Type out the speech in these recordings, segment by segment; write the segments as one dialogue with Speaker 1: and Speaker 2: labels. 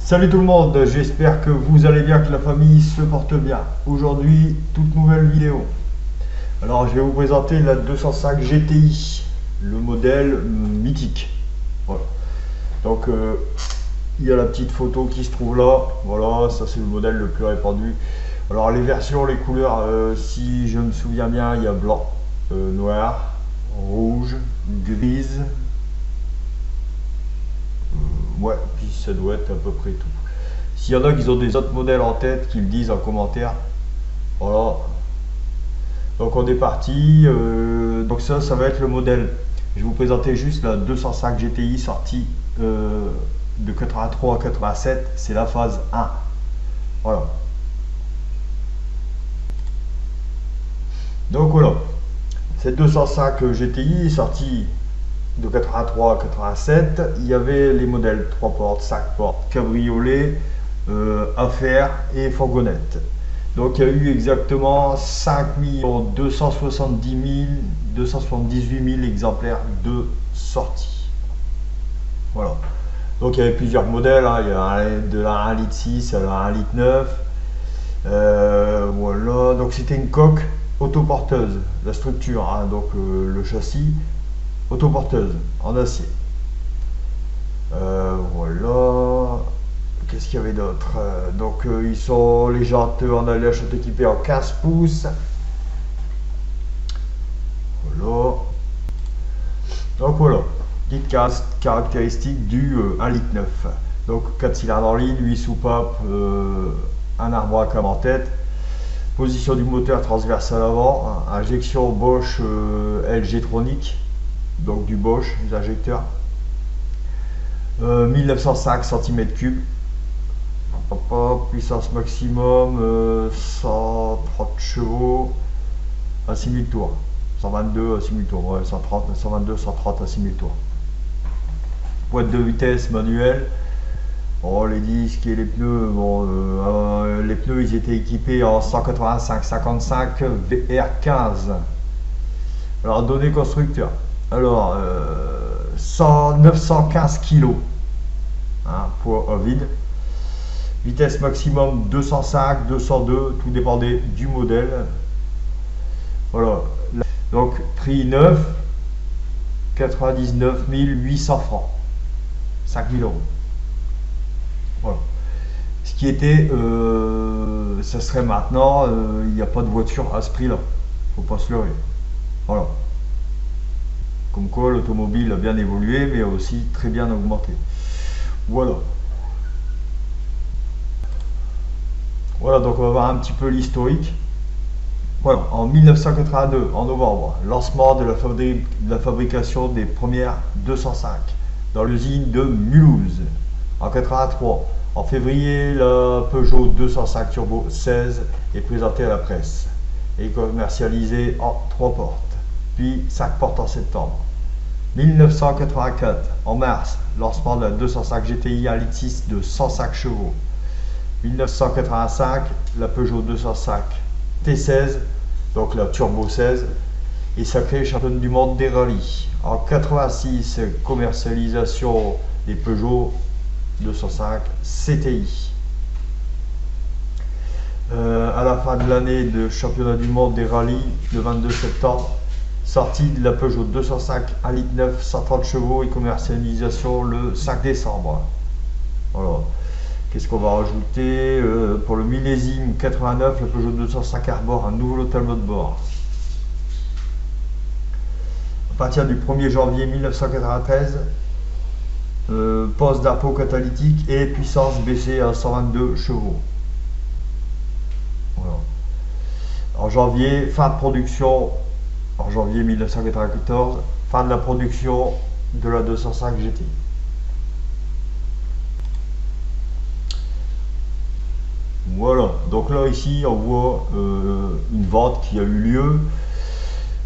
Speaker 1: Salut tout le monde, j'espère que vous allez bien, que la famille se porte bien. Aujourd'hui, toute nouvelle vidéo. Alors, je vais vous présenter la 205 GTI, le modèle mythique. Voilà. Donc, il y a la petite photo qui se trouve là. Voilà, ça c'est le modèle le plus répandu. Alors, les versions, les couleurs, si je me souviens bien, il y a blanc, noir, rouge, grise. Ouais, puis ça doit être à peu près tout. S'il y en a qui ont des autres modèles en tête, qu'ils me disent en commentaire. Voilà. Donc on est parti. Donc ça va être le modèle. Je vais vous présenter juste la 205 GTI sortie de 83 à 87. C'est la phase 1. Voilà. Donc voilà. Cette 205 GTI est sortie de 83 à 87. Il y avait les modèles 3 portes, 5 portes, cabriolet, affaires et fourgonnette. Donc il y a eu exactement 5 270 278 000 exemplaires de sortie. Voilà. Donc il y avait plusieurs modèles, hein. Il y a de la 1,6 litre à la 1,9 litre. Voilà, donc c'était une coque autoporteuse, la structure, hein. Donc le châssis autoporteuse en acier. Voilà. Qu'est-ce qu'il y avait d'autre? Donc les jantes en alliage sont équipées en 15 pouces. Voilà. Donc voilà. Petite caractéristique du 1,9 litre. Donc 4 cylindres en ligne, 8 soupapes, un arbre à cam en tête. Position du moteur transverse à l'avant. Injection Bosch LG-tronic. Donc du Bosch, les injecteurs. 1905 cm3. Puissance maximum 130 chevaux à 6000 tours. 122 à 6000 tours. Ouais, 122, 130 à 6000 tours. Boîte de vitesse manuelle. Oh, les disques et les pneus, bon, les pneus ils étaient équipés en 185-55 VR15. Alors, données constructeurs. Alors, 915 kg, hein, poids à vide. Vitesse maximum 205, 202, tout dépendait du modèle. Voilà. Donc, prix neuf, 99 800 francs. 5000 euros. Voilà. Ce qui était, ça serait maintenant, il n'y a pas de voiture à ce prix-là. Faut pas se leurrer. Voilà. Comme quoi l'automobile a bien évolué, mais a aussi très bien augmenté. Voilà. Voilà, donc on va voir un petit peu l'historique. Voilà, en 1982, en novembre, lancement de la fabrication des premières 205 dans l'usine de Mulhouse. En 83, en février, la Peugeot 205 Turbo 16 est présentée à la presse et commercialisée en 3 portes, puis 5 portes en septembre. 1984, en mars, lancement de la 205 GTI 1,6 litre de 105 chevaux. 1985, la Peugeot 205 T16, donc la Turbo 16, est sacrée championne du monde des rallyes. En 86, commercialisation des Peugeot 205 CTI. À la fin de l'année de championnat du monde des rallyes, le 22 septembre, sortie de la Peugeot 205 1,9 litre 130 chevaux et commercialisation le 5 décembre. Voilà. Qu'est-ce qu'on va rajouter? Pour le millésime 89, le Peugeot 205 arbore un nouveau tableau de bord. À partir du 1er janvier 1993, poste d'impôt catalytique et puissance baissée à 122 chevaux. Voilà. En janvier, fin de production, en janvier 1994, fin de la production de la 205 GTI. Voilà, donc là ici on voit une vente qui a eu lieu.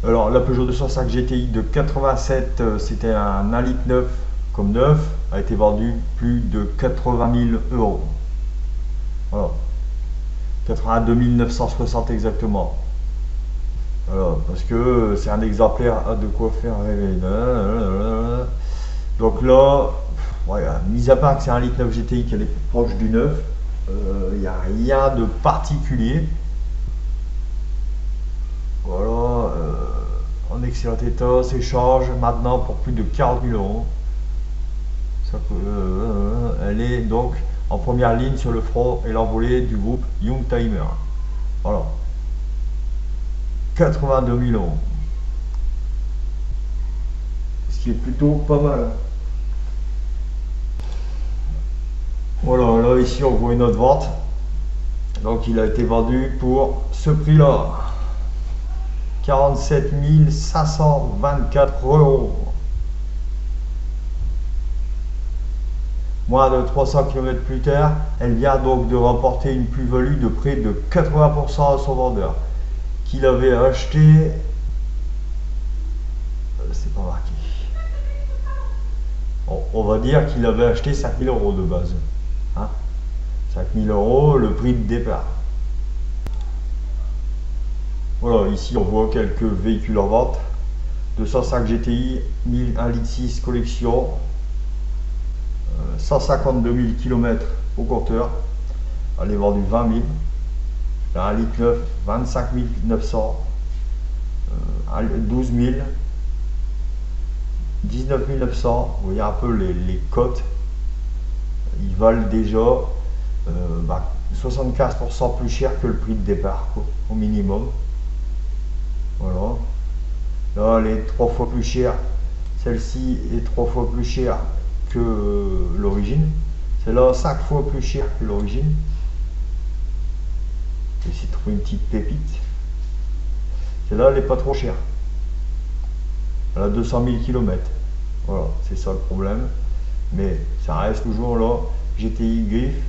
Speaker 1: Alors la Peugeot 205 GTI de 87, c'était un 1,9 litre comme neuf, a été vendu plus de 80 000 euros. Voilà, 82 960 exactement. Voilà, parce que c'est un exemplaire de quoi faire rêver. Donc là, Ouais, mis à part que c'est un litre 9 GTI qui est proche du neuf, il n'y a rien de particulier. Voilà, en excellent état, s'échange maintenant pour plus de 40 000 euros. Elle est donc en première ligne sur le front et l'envolée du groupe Youngtimer. Voilà. 82 000 euros. Ce qui est plutôt pas mal. Voilà, là ici on voit une autre vente. Donc il a été vendu pour ce prix-là. 47 524 euros. Moins de 300 km plus tard, elle vient donc de remporter une plus-value de près de 80% à son vendeur, qu'il avait acheté, c'est pas marqué, on va dire qu'il avait acheté 5 000 euros de base. Hein, 5 000 euros, le prix de départ. Voilà, ici on voit quelques véhicules en vente. 205 GTI, 1 litre 6 collection, 152 000 km au compteur. Elle est vendue 20 000. 1 litre 9, 25 900, 12 000, 19 900. Vous voyez un peu les cotes. Ils valent déjà 75% plus cher que le prix de départ, quoi, au minimum. Voilà. Là, elle est 3 fois plus chère. Celle-ci est 3 fois plus chère que l'origine. Celle-là, 5 fois plus chère que l'origine. J'ai essayé de trouver une petite pépite. Celle-là, elle n'est pas trop chère. Elle a 200 000 km. Voilà, c'est ça le problème. Mais ça reste toujours là. GTI Griffe,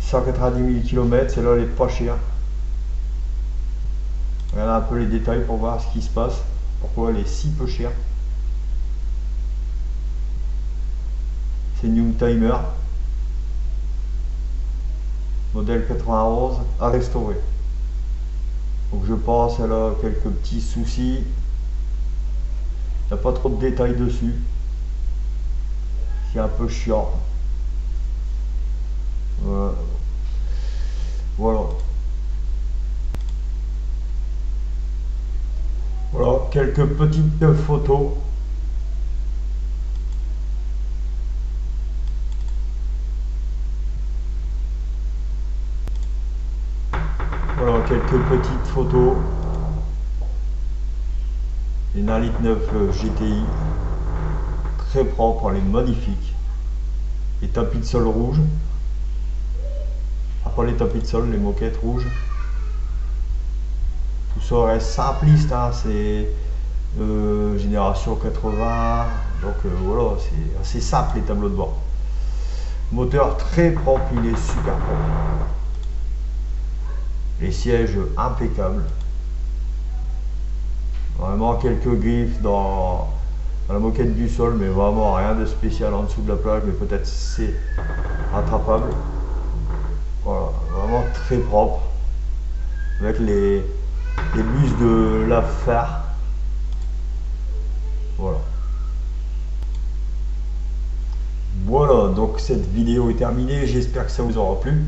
Speaker 1: 190 000 km. Celle-là, elle n'est pas chère. Regardez un peu les détails pour voir ce qui se passe. Pourquoi elle est si peu chère. C'est Youngtimer. Modèle 91 à restaurer. Donc je pense qu'elle a quelques petits soucis. Il n'y a pas trop de détails dessus. C'est un peu chiant. Voilà. Voilà, quelques petites photos. Voilà, quelques petites photos. Une 1 litre 9 GTI. Très propre, elle est magnifique. Les tapis de sol rouges. Après les tapis de sol, les moquettes rouges. Tout ça reste simpliste, hein, c'est génération 80, donc voilà, c'est assez simple les tableaux de bord. Moteur très propre, il est super propre. Les sièges impeccables. Vraiment quelques griffes dans la moquette du sol, mais vraiment rien de spécial en dessous de la plaque, mais peut-être c'est rattrapable. Voilà, vraiment très propre. Avec les bus de la fer. Voilà. Voilà, donc cette vidéo est terminée. J'espère que ça vous aura plu.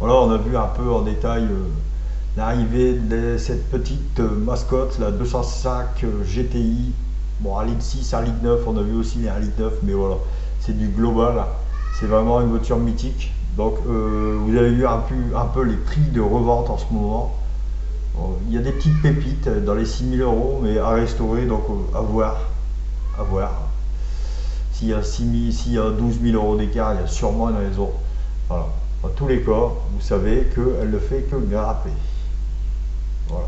Speaker 1: Voilà, on a vu un peu en détail l'arrivée de cette petite mascotte, la 205 GTI. Bon, 1 litre 6, 1 litre 9, on a vu aussi les 1 litre 9, mais voilà, c'est du global. C'est vraiment une voiture mythique. Donc, vous avez vu un peu les prix de revente en ce moment. Il y a des petites pépites dans les 6 000 euros, mais à restaurer, donc à voir. À voir. S'il y a 12 000 euros d'écart, il y a sûrement une raison. Voilà. Dans tous les cas, vous savez qu'elle ne fait que grimper. Voilà.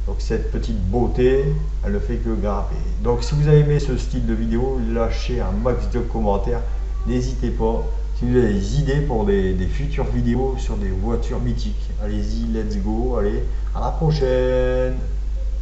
Speaker 1: Donc cette petite beauté, elle ne fait que grimper. Donc si vous avez aimé ce style de vidéo, lâchez un max de commentaires. N'hésitez pas. Si vous avez des idées pour des futures vidéos sur des voitures mythiques, allez-y, let's go. Allez, à la prochaine.